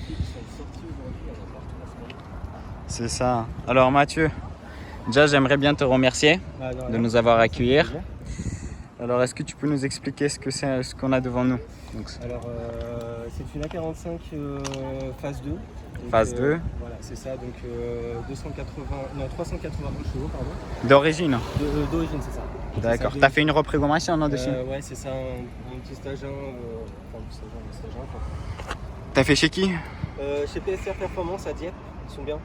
qui sont sortis aujourd'hui, il y en a partout en ce moment. C'est ça. Alors Mathieu, déjà j'aimerais bien te remercier de nous avoir accueillis. Alors est-ce que tu peux nous expliquer ce qu'on a devant nous? Donc, alors c'est une A45 phase 2. Donc, phase 2. Voilà, c'est ça, donc 380 chevaux, pardon. D'origine? D'origine, c'est ça. D'accord. Tu as fait une reprogrammation dessus? Ouais, c'est ça, un petit stage 1. Tu as fait chez qui? Chez PSR Performance à Dieppe, ils sont bien.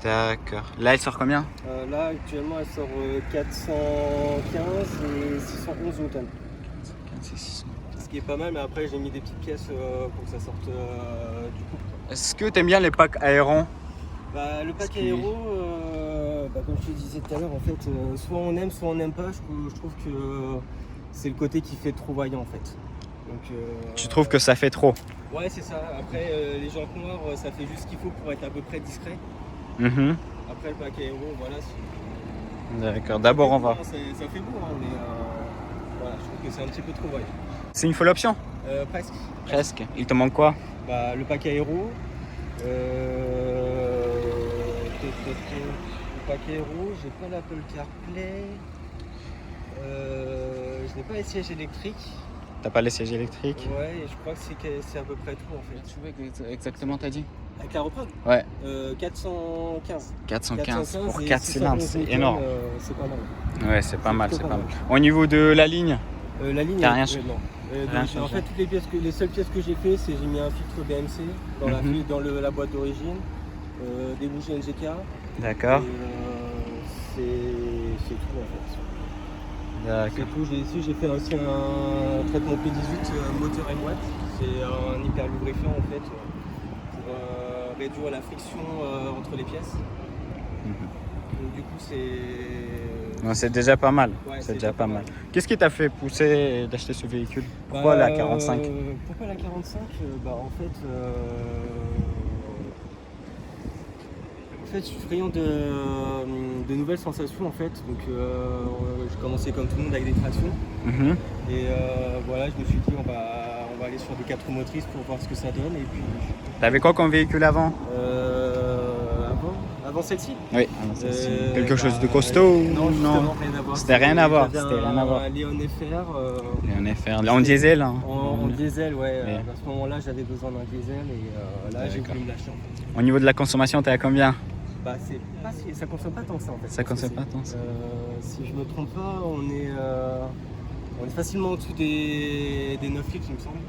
D'accord. Là, elle sort combien? Là, actuellement, elle sort 415 et 611 newtons. Ce qui est pas mal, mais après, j'ai mis des petites pièces pour que ça sorte du coup. Est-ce que tu aimes bien les packs aérons? Le pack aéro, comme je te disais tout à l'heure, en fait, soit on aime, soit on n'aime pas. Je trouve que c'est le côté qui fait trop voyant, en fait. Donc, tu trouves que ça fait trop? Ouais, c'est ça. Après, les jantes noires, ça fait juste ce qu'il faut pour être à peu près discret. Après, le pack aéro, voilà. D'accord. D'abord, on va. Ça fait beau, hein, mais voilà, je trouve que c'est un petit peu trop voyant. C'est une full option? Presque. Presque. Il te manque quoi? Le pack aéro. Le pack aéro, j'ai pas l'Apple CarPlay. Je n'ai pas les sièges électriques. T'as pas les sièges électriques? Ouais, et je crois que c'est à peu près tout en fait. Tu vois exactement t'as dit? Avec la reprog? Ouais. 415. 415 pour 4 cylindres, c'est énorme. C'est pas mal. Ouais, c'est pas mal, c'est pas mal. Au niveau de la ligne? La ligne, t'as rien non. Rien En fait, les seules pièces que j'ai fait, c'est j'ai mis un filtre BMC dans la boîte d'origine, des bougies NGK. D'accord. C'est tout en fait. D'accord. C'est tout. J'ai fait aussi un traitement P18 moteur et boîte. C'est un hyper lubrifiant en fait pour réduire la friction entre les pièces. Donc du coup c'est déjà pas mal. Ouais, c'est déjà pas mal. Qu'est-ce qui t'a fait pousser d'acheter ce véhicule? Pourquoi la 45? Pourquoi la 45? En fait, je suis friand de nouvelles sensations en fait. Donc j'ai commencé comme tout le monde avec des tractions. Et voilà, je me suis dit on va aller sur des 4 roues motrices pour voir ce que ça donne. Et puis. T'avais quoi comme véhicule avant? Avant celle-ci? Oui, avant celle-ci. Quelque chose de costaud? Non, justement, rien à voir. C'était rien à voir. C'était rien à voir. Un Léon FR. Léon FR. En diesel hein. En diesel, ouais. À ce moment-là, j'avais besoin d'un diesel et là, j'ai voulu me lâcher. En fait. Au niveau de la consommation, t'es à combien? Ça consomme pas tant que ça en fait. Ça consomme pas tant que ça. Si je me trompe pas, on est facilement en dessous des 9 litres, il me semble.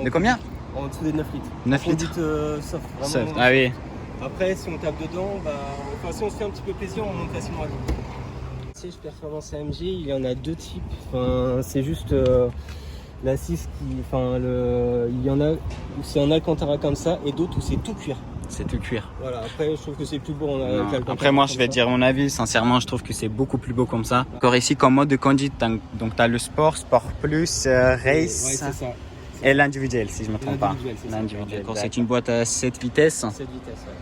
De combien? En dessous des 9 litres. 9 litres soft, soft. Ah oui. Après, si on tape dedans, si on se fait un petit peu plaisir, on monte facilement à 10. Siège performance AMG, il y en a deux types. C'est juste la 6 il y en a où c'est en Alcantara comme ça et d'autres où c'est tout cuir. C'est tout cuir. Voilà, après je trouve que c'est plus beau en Alcantara. Après moi je vais dire mon avis, sincèrement je trouve que c'est beaucoup plus beau comme ça. Encore ici comme mode de conduite, donc tu as le sport plus, race. Ouais, c'est ça. Et l'individuel si je ne me trompe pas. L'individuel. C'est une boîte à 7 vitesses. 7 vitesses, ouais.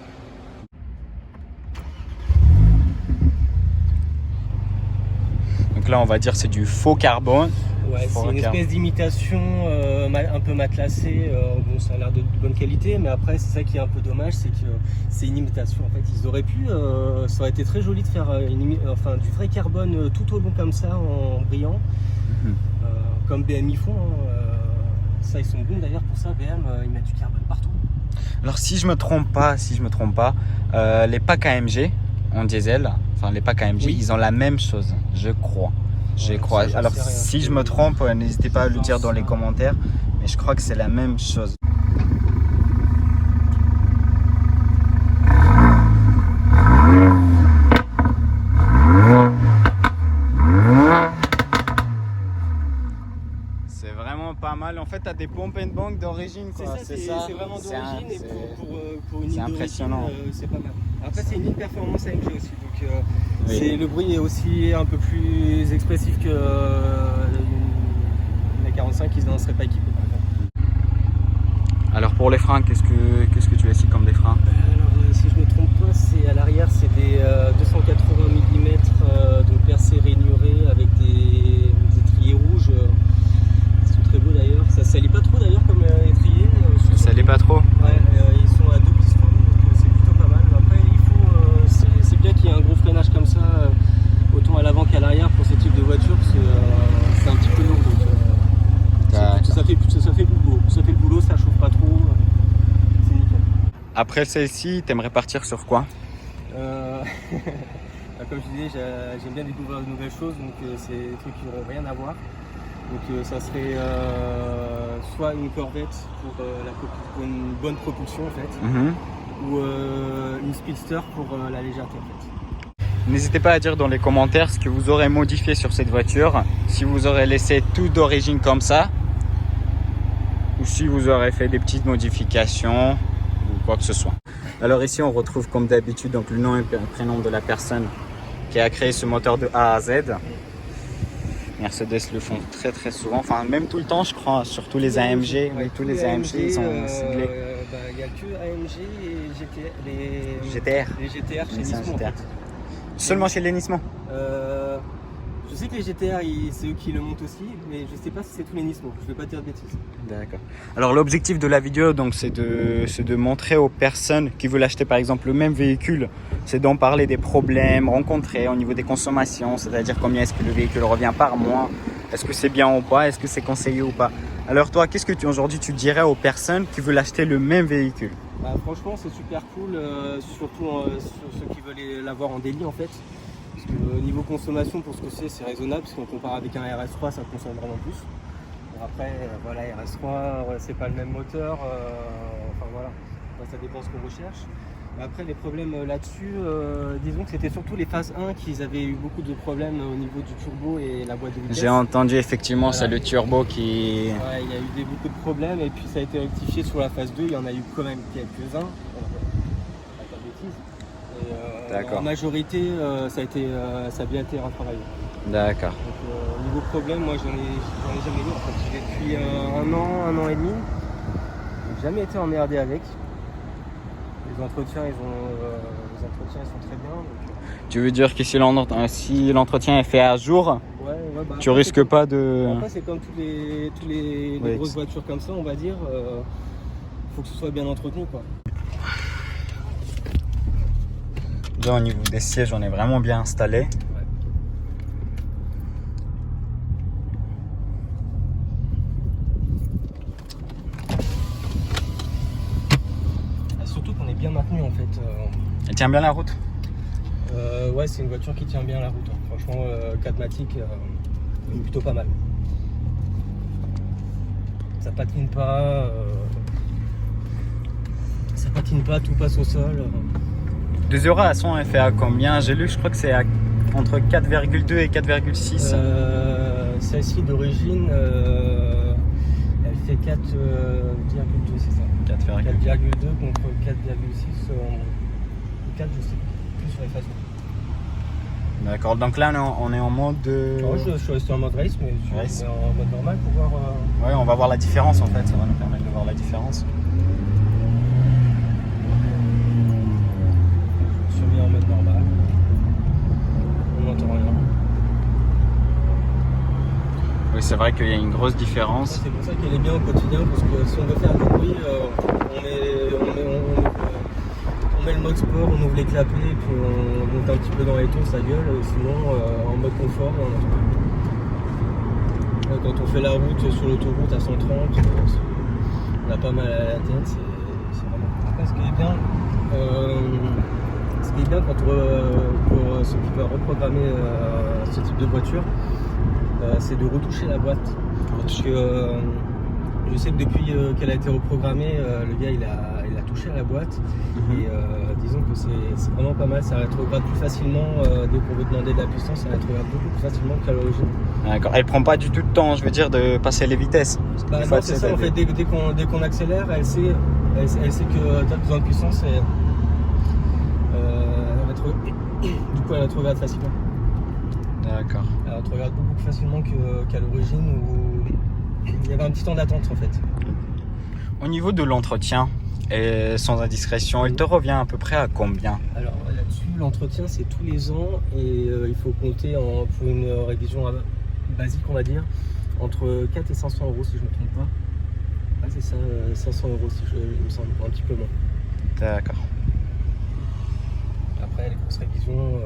Donc là on va dire c'est du faux carbone. Ouais, c'est une espèce d'imitation un peu matelassée. Ça a l'air de bonne qualité, mais après c'est ça qui est un peu dommage, c'est que c'est une imitation. En fait, ils auraient pu, ça aurait été très joli de faire du vrai carbone tout au long comme ça, en brillant, comme BM ils font. Ça, ils sont bons d'ailleurs pour ça. BM, ils mettent du carbone partout. Alors si je me trompe pas, les packs AMG en diesel, les packs AMG, ils ont la même chose, je crois. Alors si je me trompe, n'hésitez pas à le dire dans les commentaires, mais je crois que c'est la même chose. C'est vraiment pas mal. En fait, tu as des pump and bank d'origine. C'est vraiment d'origine et pour une ligne impressionnant. C'est pas mal. Après, c'est une ligne performance AMG aussi, donc le bruit est aussi un peu plus expressif que la 45, ils n'en seraient pas équipés par exemple. Alors pour les freins, qu'est-ce que tu as ici comme des freins? Alors si je me trompe pas, c'est à l'arrière, c'est des 280 mm de percée rainurée avec des étriers rouges. Ils sont très beaux d'ailleurs. Ça salit pas trop d'ailleurs comme étrier. Ça salit pas trop? Ouais, ils Après celle-ci, t'aimerais partir sur quoi? Comme je disais, j'aime bien découvrir de nouvelles choses, donc c'est des trucs qui n'auront rien à voir. Donc ça serait soit une Corvette pour une bonne propulsion en fait, ou une Speedster pour la légèreté en fait. N'hésitez pas à dire dans les commentaires ce que vous aurez modifié sur cette voiture, si vous aurez laissé tout d'origine comme ça, ou si vous aurez fait des petites modifications ou quoi que ce soit. Alors ici on retrouve comme d'habitude donc le nom et le prénom de la personne qui a créé ce moteur de A à Z. Mercedes le font très très souvent, enfin même tout le temps je crois, sur tous les AMG, oui, tous les AMG ils sont ciblés. Il n'y a que AMG et GTR. Les GTR chez Nismo. En fait. Seulement chez les Nismo. Je sais que les GTR, c'est eux qui le montent aussi, mais je sais pas si c'est tous les Nismo. Je vais pas dire de bêtises. D'accord. Alors l'objectif de la vidéo, donc, c'est de montrer aux personnes qui veulent acheter par exemple le même véhicule, c'est d'en parler des problèmes rencontrés au niveau des consommations, c'est-à-dire combien est-ce que le véhicule revient par mois, est-ce que c'est bien ou pas, est-ce que c'est conseillé ou pas. Alors toi, qu'est-ce que aujourd'hui tu dirais aux personnes qui veulent acheter le même véhicule? Franchement, c'est super cool, surtout sur ceux qui veulent l'avoir en daily en fait. Parce que niveau consommation, pour ce que c'est raisonnable, parce qu'on compare avec un RS3, ça consomme vraiment plus. Bon, après, voilà, RS3, c'est pas le même moteur, enfin voilà, ça dépend ce qu'on recherche. Après, les problèmes là-dessus, disons que c'était surtout les phases 1 qu'ils avaient eu beaucoup de problèmes au niveau du turbo et la boîte de vitesse. J'ai entendu effectivement, voilà. C'est le turbo qui... Ouais, il y a eu beaucoup de problèmes et puis ça a été rectifié sur la phase 2, il y en a eu quand même quelques-uns. En majorité, ça a bien été retravaillé. D'accord. Donc, niveau problème, moi j'en ai jamais eu. En fait, j'ai depuis un an et demi. J'ai jamais été emmerdé avec. Les entretiens, ils sont très bien. Donc, tu veux dire que si l'entretien est fait à jour, tu risques pas de... Après, c'est comme toutes les grosses voitures comme ça, on va dire. Faut que ce soit bien entretenu, quoi. Là, au niveau des sièges, on est vraiment bien installé. Ouais. Surtout qu'on est bien maintenu en fait. Elle tient bien la route? Ouais, c'est une voiture qui tient bien la route. Hein. Franchement, 4matic, plutôt pas mal. Ça patine pas. Tout passe au sol. 2 € à 100, elle fait à combien? J'ai lu, je crois que c'est entre 4,2 et 4,6. Celle-ci d'origine, elle fait 4,2, c'est ça. 4,2 contre 4,6 4, je sais plus sur les phases. D'accord, donc là on est en mode... Je suis resté en mode race, mais je suis en mode normal pour voir... Ouais, on va voir la différence en fait, ça va nous permettre de voir la différence. En mode normal, on n'entend rien. Oui, c'est vrai qu'il y a une grosse différence. C'est pour ça qu'elle est bien au quotidien, parce que si on veut faire du bruit, on met le mode sport, on ouvre les clapets, et puis on monte un petit peu dans les tours, ça gueule. Sinon, en mode confort, on entend. Quand on fait la route sur l'autoroute à 130, on a pas mal à la tête, c'est vraiment cool. Après, ce qui est bien, pour ceux qui veulent reprogrammer ce type de voiture, c'est de retoucher la boîte. Parce que je sais que depuis qu'elle a été reprogrammée, le gars il a touché à la boîte. Et disons que c'est vraiment pas mal, ça rétrograde plus facilement. Dès qu'on veut demander de la puissance, ça rétrograde beaucoup plus facilement qu'à l'origine. D'accord, elle prend pas du tout de temps, je veux dire, de passer les vitesses. Non, c'est ça, en fait, dès qu'on accélère, elle sait que tu as besoin de puissance. Du coup, elle rétrograde facilement. D'accord. Elle rétrograde beaucoup plus facilement qu'à l'origine où il y avait un petit temps d'attente en fait. Au niveau de l'entretien, et sans indiscrétion, il te revient à peu près à combien? Alors là-dessus, l'entretien c'est tous les ans et il faut compter pour une révision basique, on va dire, entre 4 et 500 € si je ne me trompe pas. Ah, c'est ça, 500 € si il me semble, un petit peu moins. D'accord. Après, les grosses révisions,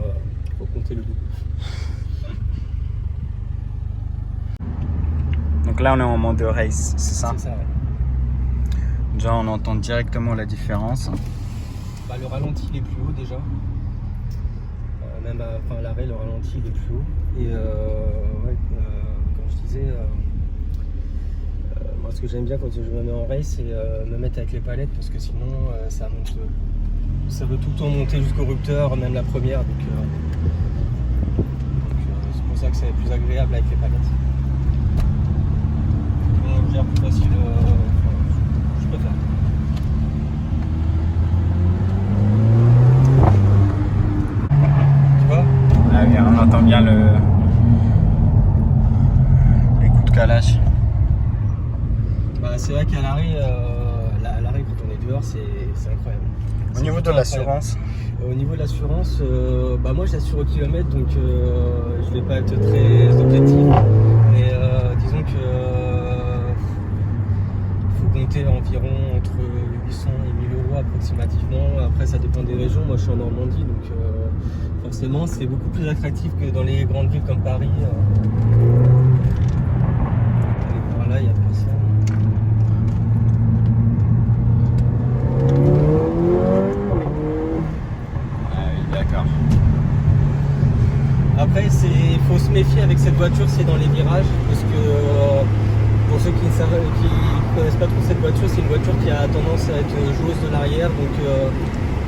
il faut compter le double. Donc là, on est en mode race, c'est ça? C'est ça, ouais. Déjà, on entend directement la différence. le ralenti il est plus haut déjà. Même à l'arrêt, le ralenti il est plus haut. Et comme je disais, moi ce que j'aime bien quand je me mets en race, c'est me mettre avec les palettes parce que sinon ça monte. Ça veut tout le temps monter jusqu'au rupteur, même la première. Donc c'est pour ça que c'est plus agréable avec les palettes. On gère plus facile. Je préfère. Tu vois? Ah oui, on entend bien les coups de calage. Bah, c'est vrai qu'à l'arrêt, quand on est dehors, c'est incroyable. Au niveau de l'assurance? Au niveau de l'assurance, moi j'assure au kilomètre, donc je vais pas être très objectif. Mais disons que faut compter environ entre 800 et 1000 euros approximativement. Après ça dépend des régions. Moi je suis en Normandie, donc forcément c'est beaucoup plus attractif que dans les grandes villes comme Paris. Et par là il y a personne. Après, il faut se méfier avec cette voiture, c'est dans les virages, parce que pour ceux qui ne connaissent pas trop cette voiture, c'est une voiture qui a tendance à être joueuse de l'arrière, donc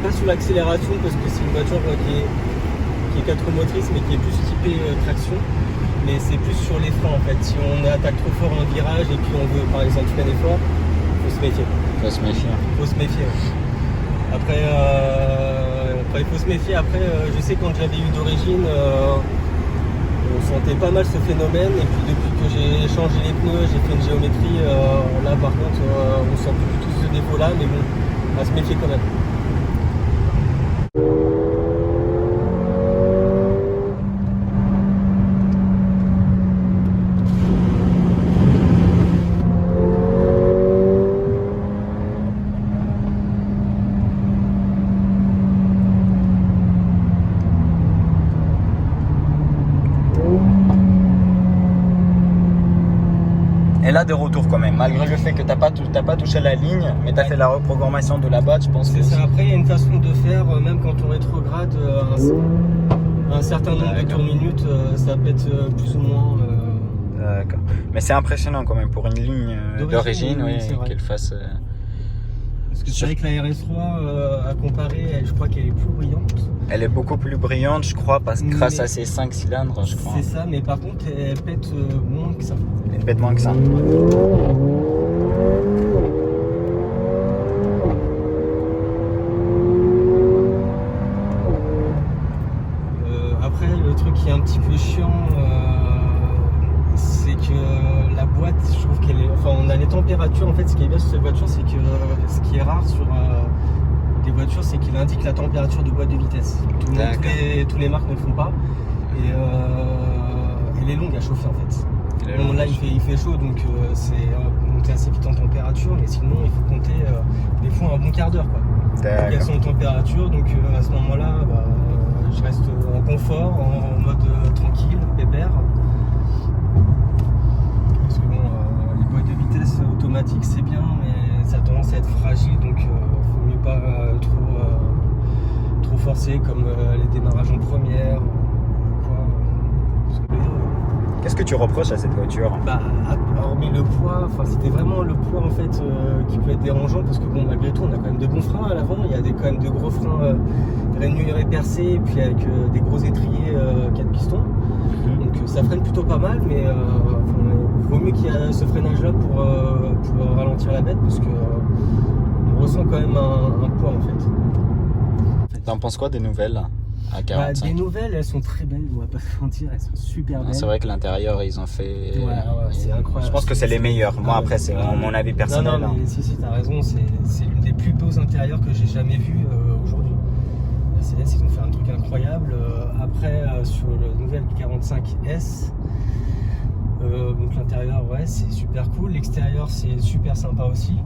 pas sous l'accélération, parce que c'est une voiture qui est 4 motrices, mais qui est plus typée traction, mais c'est plus sur les freins en fait. Si on attaque trop fort un virage et puis on veut par exemple freiner fort, il faut se méfier. Faut se méfier. Faut se méfier. Après, il faut se méfier. Après, je sais quand j'avais eu d'origine, on sentait pas mal ce phénomène. Et puis depuis que j'ai changé les pneus, j'ai fait une géométrie, là par contre, on sent plus du tout ce défaut-là. Mais bon, à se méfier quand même. Et là, de retour quand même, malgré le fait que t'as pas touché la ligne, mais t'as fait la reprogrammation de la boîte, je pense. C'est ça. Après, il y a une façon de faire, même quand on rétrograde un certain nombre de tours minutes, ça peut être plus ou moins. D'accord. Mais c'est impressionnant quand même pour une ligne d'origine, oui, qu'elle fasse. Parce que c'est vrai que la RS3, à comparer, je crois qu'elle est plus brillante. Elle est beaucoup plus brillante, je crois, grâce à ses 5 cylindres, je crois. C'est ça, mais par contre, elle pète moins que ça. Elle pète moins que ça. Après, le truc qui est un petit peu chiant, c'est que la boîte, je trouve qu'elle est. Enfin, on a les températures. En fait, ce qui est bien sur cette voiture, c'est que ce qui est rare sur des voitures, c'est qu'il indique la température de boîte de vitesse. Tous les marques ne le font pas. Et elle est longue à chauffer en fait. Bon, là, il fait chaud, donc c'est monter assez vite en température, mais sinon, il faut compter des fois un bon quart d'heure. Quelles sont les températures, donc à ce moment-là, je reste en confort, en mode tranquille, pépère. Parce que bon, les boîtes de vitesse automatiques, c'est bien, mais ça a tendance à être fragile, donc il faut mieux pas trop forcer, comme les démarrages en première ou quoi. Parce que, qu'est-ce que tu reproches à cette voiture? Hormis le poids, c'était vraiment le poids en fait qui peut être dérangeant, parce que bon, malgré tout on a quand même de bons freins à l'avant, il y a quand même de gros freins rainurés percés, et puis avec des gros étriers 4 pistons, donc ça freine plutôt pas mal, mais il vaut mieux qu'il y ait ce freinage là pour ralentir la bête, parce que on ressent quand même un poids en fait. T'en penses quoi des nouvelles à 45? Des nouvelles, elles sont très belles, on va pas se mentir, elles sont super belles. C'est vrai que l'intérieur, ils ont fait. C'est incroyable. Je pense que c'est les meilleurs. Moi, après, c'est mon avis personnel. Non, mais si, t'as raison, c'est l'une des plus beaux intérieurs que j'ai jamais vu aujourd'hui. Mercedes, ils ont fait un truc incroyable. Après, sur le nouvel 45S, donc l'intérieur, ouais, c'est super cool. L'extérieur, c'est super sympa aussi.